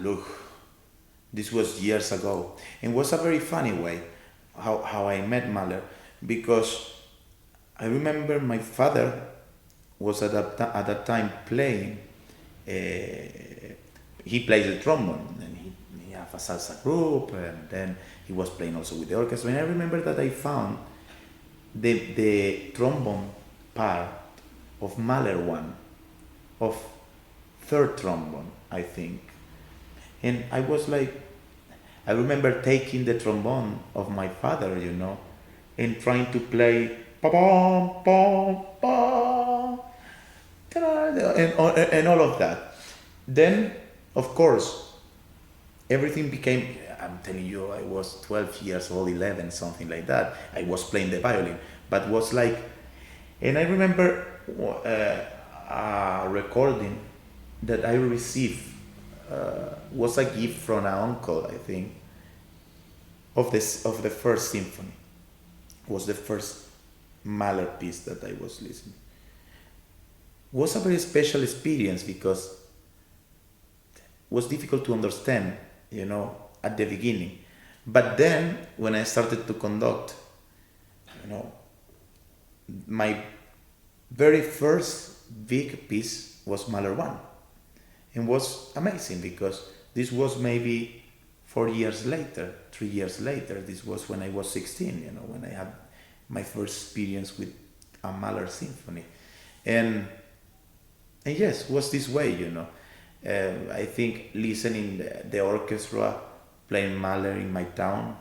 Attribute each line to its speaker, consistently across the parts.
Speaker 1: look, this was years ago. And it was a very funny way how I met Mahler, because I remember my father was at that time playing. He plays the trombone, and he have a salsa group, and then he was playing also with the orchestra. And I remember that I found the trombone part of Mahler one, of third trombone, I think. And I was like, I remember taking the trombone of my father, and trying to play pa pom pom pom, and all of that. Then, of course, everything became. I'm telling you, I was 12 years old, 11, something like that. I was playing the violin, but was like, and I remember a recording that I received was a gift from an uncle, I think, of the first symphony. Was the first Mahler piece that I was listening. Was a very special experience because it was difficult to understand, at the beginning. But then when I started to conduct, my very first big piece was Mahler 1. And was amazing because this was maybe 4 years later, 3 years later. This was when I was 16, when I had my first experience with a Mahler symphony. And yes, it was this way, I think listening the orchestra playing Mahler in my town,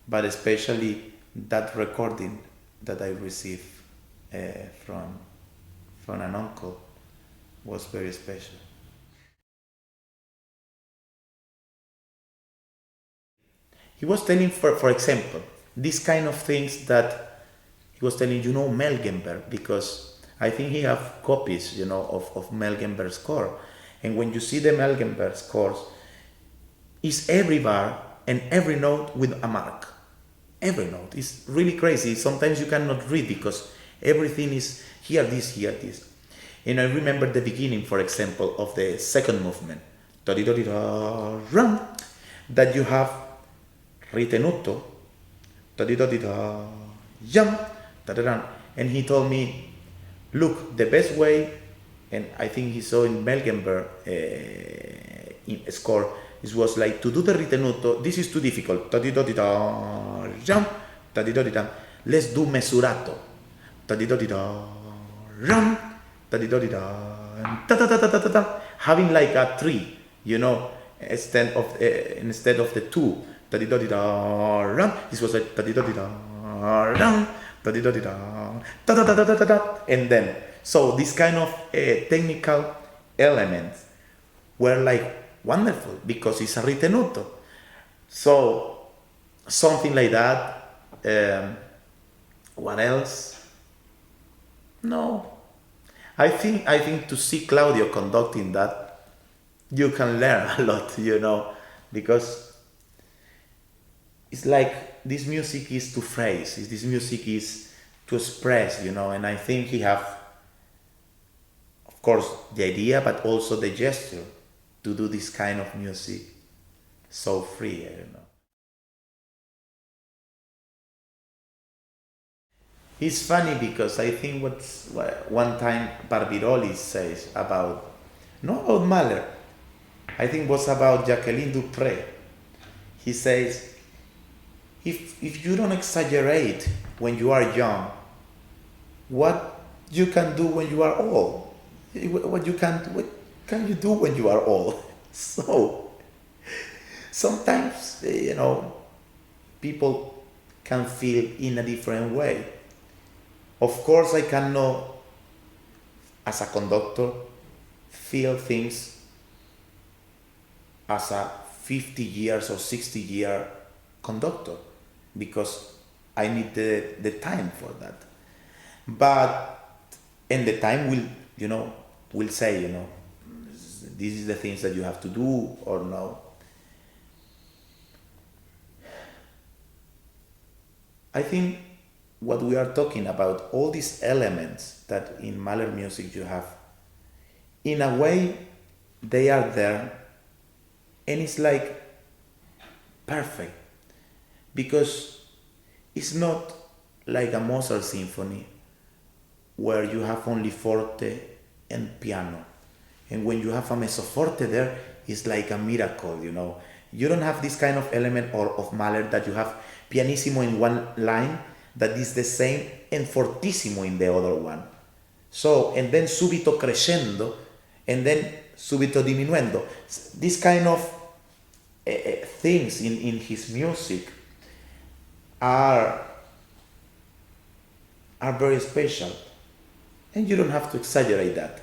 Speaker 1: but especially that recording that I received from an uncle was very special. He was telling, for example, these kind of things that he was telling, Melgenberg, because I think he have copies, of Melgenberg's score. And when you see the Melgenberg scores, it's every bar and every note with a mark. Every note. It's really crazy. Sometimes you cannot read because everything is here, this, here, this. And I remember the beginning, for example, of the second movement, that you have ritenuto, and he told me, look, the best way, and I think he saw in Melgenberg in a score, it was like to do the ritenuto. This is too difficult. Let's do mesurato. Having like a three, instead of the two. This was like and then so this kind of technical elements were like wonderful because it's a ritenuto. So something like that. What else? No. I think to see Claudio conducting that, you can learn a lot, because it's like this music is to phrase, this music is to express, and I think he have, of course, the idea, but also the gesture to do this kind of music so free, I don't know. It's funny because I think what one time Barbirolli says about, not about Mahler, I think was about Jacqueline Dupré. He says, if you don't exaggerate when you are young, what you can do when you are old? What can you do when you are old? So sometimes, people can feel in a different way. Of course, I cannot, as a conductor, feel things as a 50 years or 60 year conductor, because I need the time for that. But, and the time will say, this is the things that you have to do or no. I think what we are talking about, all these elements that in Mahler music you have, in a way, they are there And it's like perfect, because it's not like a Mozart symphony where you have only forte and piano. And when you have a mezzo forte there, it's like a miracle, you know. You don't have this kind of element or of Mahler that you have pianissimo in one line that is the same and fortissimo in the other one. So, and then subito crescendo, and then subito diminuendo. This kind of things in his music are very special. And you don't have to exaggerate that,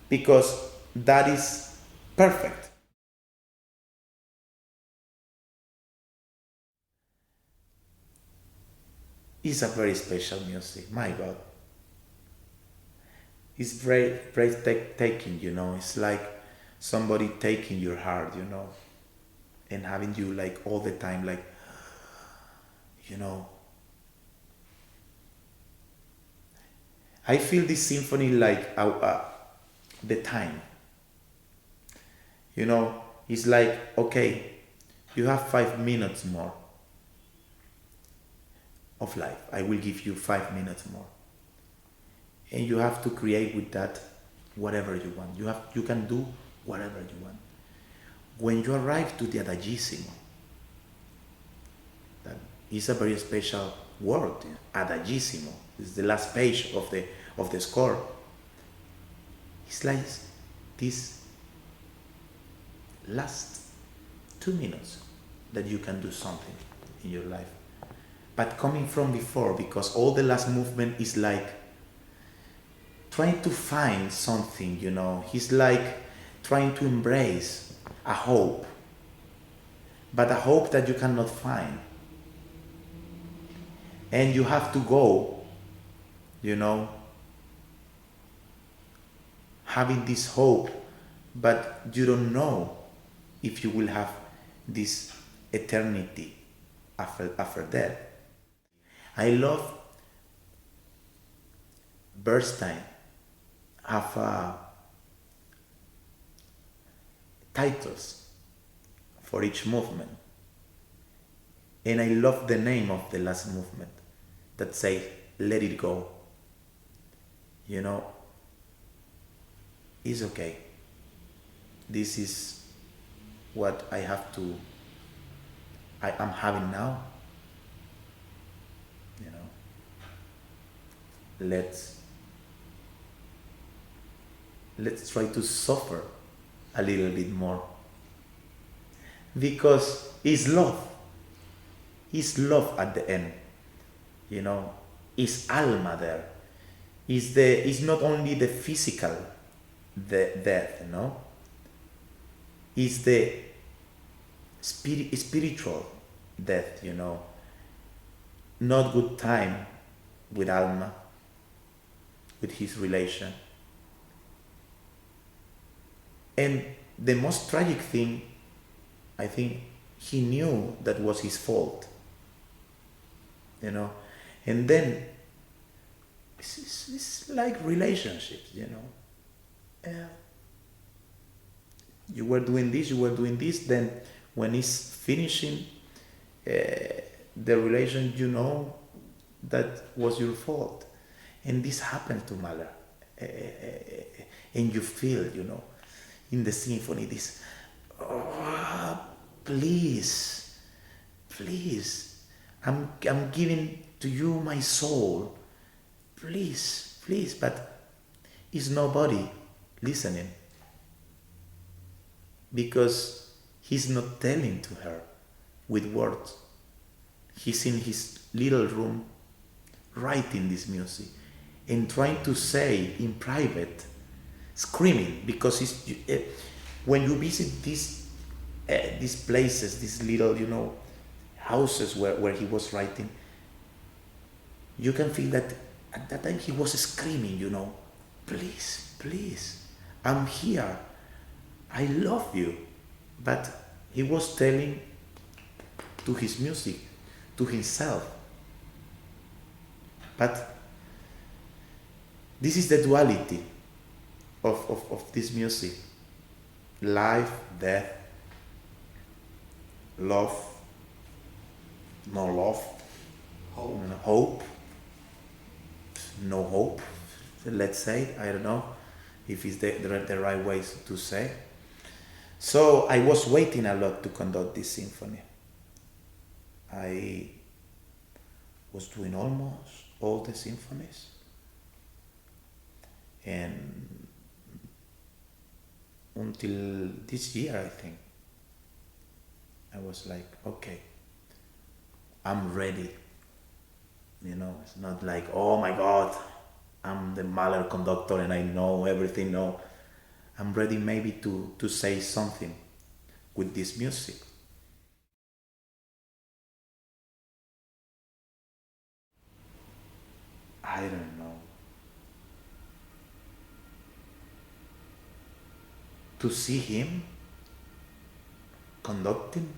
Speaker 1: because that is perfect. It's a very special music, my God. It's very breathtaking, you know. It's like somebody taking your heart, you know, and having you like all the time, like, you know. I feel this symphony like the time. You know, it's like, okay, you have 5 minutes more of life. I will give you 5 minutes more. And you have to create with that whatever you want. You can do whatever you want. When you arrive to the adagissimo, that is a very special word. Adagissimo is the last page of the score. It's like this last 2 minutes that you can do something in your life. But coming from before, because all the last movement is like trying to find something, you know. He's like trying to embrace a hope, but a hope that you cannot find. And you have to go, you know, having this hope, but you don't know if you will have this eternity after death. I love Bernstein have titles for each movement. And I love the name of the last movement that say, let it go. You know, it's okay. This is what I am having now. You know, let's try to suffer a little bit more, because it's love. It's love at the end. You know, it's alma there. It's not only the physical death, you know. It's the spiritual death, you know. Not good time with Alma, with his relation. And the most tragic thing, I think, he knew that was his fault, you know. And then it's like relationships, you know. You were doing this, then when it's finishing the relation, you know that was your fault. And this happened to Mahler. And you feel, you know, in the symphony, this, oh, please, I'm giving to you my soul. Please, but is nobody listening, because he's not telling to her with words. He's in his little room writing this music and trying to say in private, screaming, because when you visit these places, these little, you know, houses where he was writing, you can feel that at that time he was screaming, you know, please, I'm here, I love you. But he was telling to his music, to himself. But this is the duality of this music. Life, death, love, no love,
Speaker 2: Hope.
Speaker 1: hope, no hope, let's say. I don't know if it's the right way to say. So I was waiting a lot to conduct this symphony. I was doing almost all the symphonies, and until this year, I think, I was like, okay, I'm ready. It's not like, oh my God, I'm the Mahler conductor and I know everything. No, I'm ready maybe to say something with this music. I don't know. To see him conducting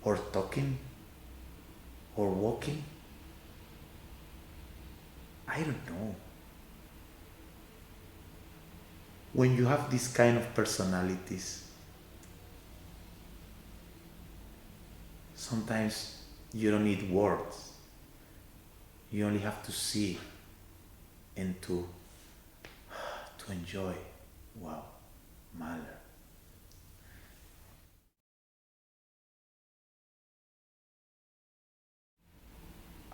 Speaker 1: or talking or walking, I don't know. When you have this kind of personalities, sometimes you don't need words. You only have to see and to enjoy. Wow, Mahler.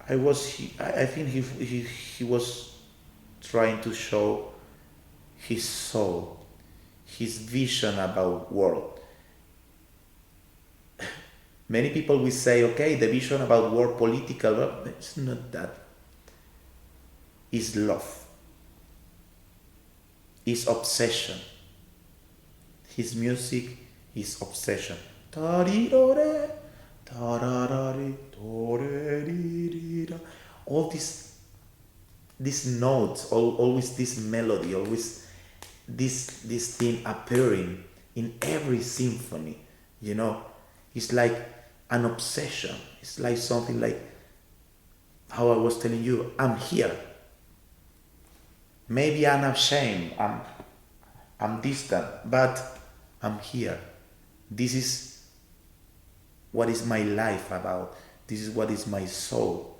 Speaker 1: I think he was trying to show his soul, his vision about world. Many people will say, okay, the vision about world political, but it's not that. It's love. It's obsession. His music is obsession. Tarirore, tararari, toreririra. All these notes, always this melody, always this thing appearing in every symphony. You know, it's like an obsession. It's like something like how I was telling you. I'm here. Maybe I'm ashamed. I'm distant, but I'm here. This is what is my life about. This is what is my soul.